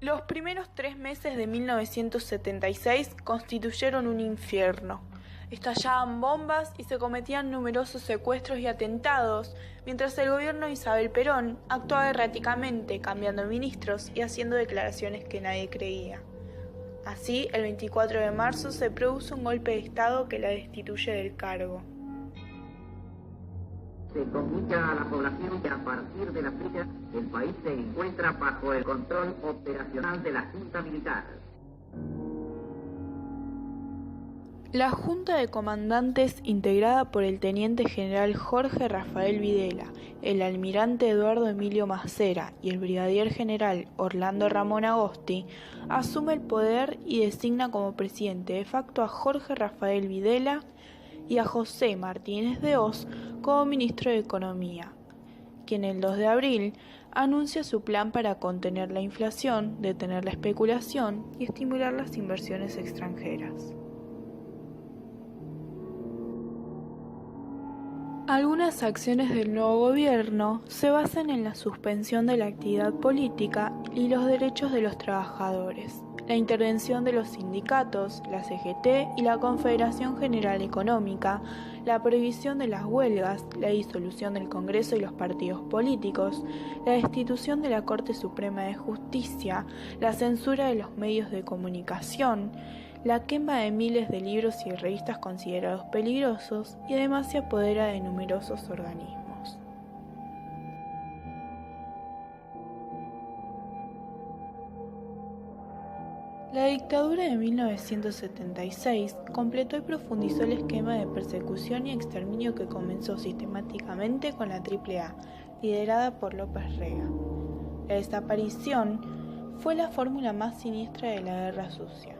Los primeros 3 meses de 1976 constituyeron un infierno. Estallaban bombas y se cometían numerosos secuestros y atentados, mientras el gobierno de Isabel Perón actuaba erráticamente, cambiando ministros y haciendo declaraciones que nadie creía. Así, el 24 de marzo se produce un golpe de Estado que la destituye del cargo. Se comunica a la población que a partir de la fecha el país se encuentra bajo el control operacional de la Junta Militar. La Junta de Comandantes, integrada por el teniente general Jorge Rafael Videla, el almirante Eduardo Emilio Macera y el brigadier general Orlando Ramón Agosti, asume el poder y designa como presidente de facto a Jorge Rafael Videla y a José Martínez de Hoz como ministro de Economía, quien el 2 de abril anuncia su plan para contener la inflación, detener la especulación y estimular las inversiones extranjeras. Algunas acciones del nuevo gobierno se basan en la suspensión de la actividad política y los derechos de los trabajadores, la intervención de los sindicatos, la CGT y la Confederación General Económica, la prohibición de las huelgas, la disolución del Congreso y los partidos políticos, la destitución de la Corte Suprema de Justicia, la censura de los medios de comunicación, la quema de miles de libros y revistas considerados peligrosos y además se apodera de numerosos organismos. La dictadura de 1976 completó y profundizó el esquema de persecución y exterminio que comenzó sistemáticamente con la AAA, liderada por López Rega. La desaparición fue la fórmula más siniestra de la guerra sucia.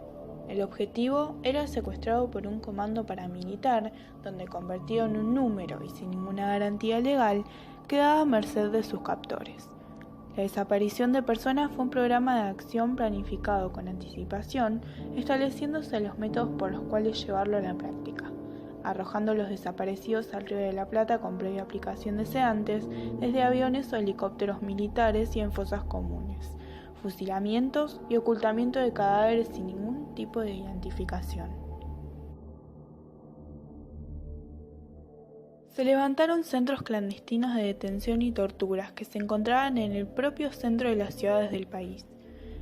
El objetivo era el secuestrado por un comando paramilitar, donde convertido en un número y sin ninguna garantía legal, quedaba a merced de sus captores. La desaparición de personas fue un programa de acción planificado con anticipación, estableciéndose los métodos por los cuales llevarlo a la práctica, arrojando los desaparecidos al Río de la Plata con previa aplicación de sedantes, desde aviones o helicópteros militares y en fosas comunes, fusilamientos y ocultamiento de cadáveres sin ningún tipo de identificación. Se levantaron centros clandestinos de detención y torturas que se encontraban en el propio centro de las ciudades del país.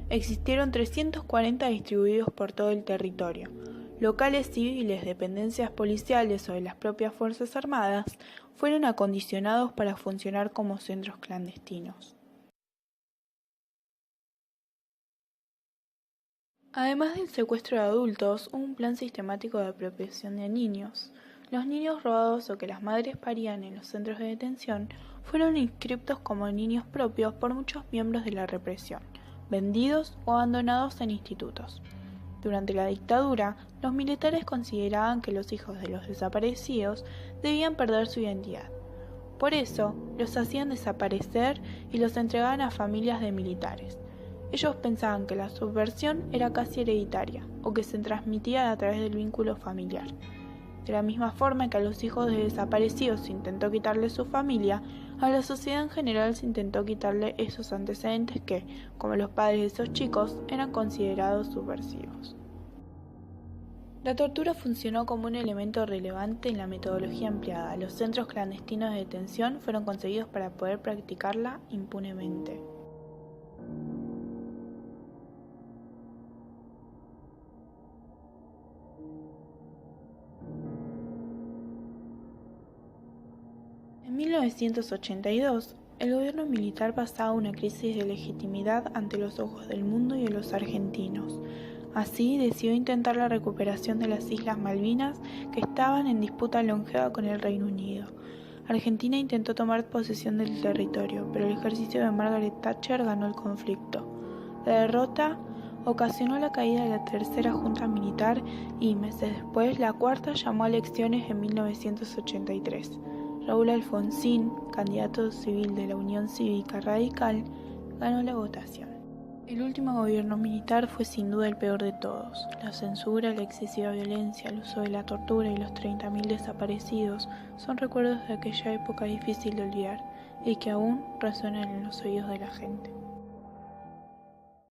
Existieron 340 distribuidos por todo el territorio. Locales civiles, dependencias policiales o de las propias Fuerzas Armadas fueron acondicionados para funcionar como centros clandestinos. Además del secuestro de adultos, hubo un plan sistemático de apropiación de niños. Los niños robados o que las madres parían en los centros de detención fueron inscriptos como niños propios por muchos miembros de la represión, vendidos o abandonados en institutos. Durante la dictadura, los militares consideraban que los hijos de los desaparecidos debían perder su identidad. Por eso, los hacían desaparecer y los entregaban a familias de militares. Ellos pensaban que la subversión era casi hereditaria o que se transmitía a través del vínculo familiar. De la misma forma que a los hijos de desaparecidos se intentó quitarle su familia, a la sociedad en general se intentó quitarle esos antecedentes que, como los padres de esos chicos, eran considerados subversivos. La tortura funcionó como un elemento relevante en la metodología empleada. Los centros clandestinos de detención fueron concebidos para poder practicarla impunemente. En 1982, el gobierno militar pasaba una crisis de legitimidad ante los ojos del mundo y de los argentinos. Así, decidió intentar la recuperación de las Islas Malvinas, que estaban en disputa longeva con el Reino Unido. Argentina intentó tomar posesión del territorio, pero el ejército de Margaret Thatcher ganó el conflicto. La derrota ocasionó la caída de la tercera junta militar y, meses después, la cuarta llamó a elecciones en 1983. Raúl Alfonsín, candidato civil de la Unión Cívica Radical, ganó la votación. El último gobierno militar fue sin duda el peor de todos. La censura, la excesiva violencia, el uso de la tortura y los 30.000 desaparecidos son recuerdos de aquella época difícil de olvidar y que aún resuenan en los oídos de la gente.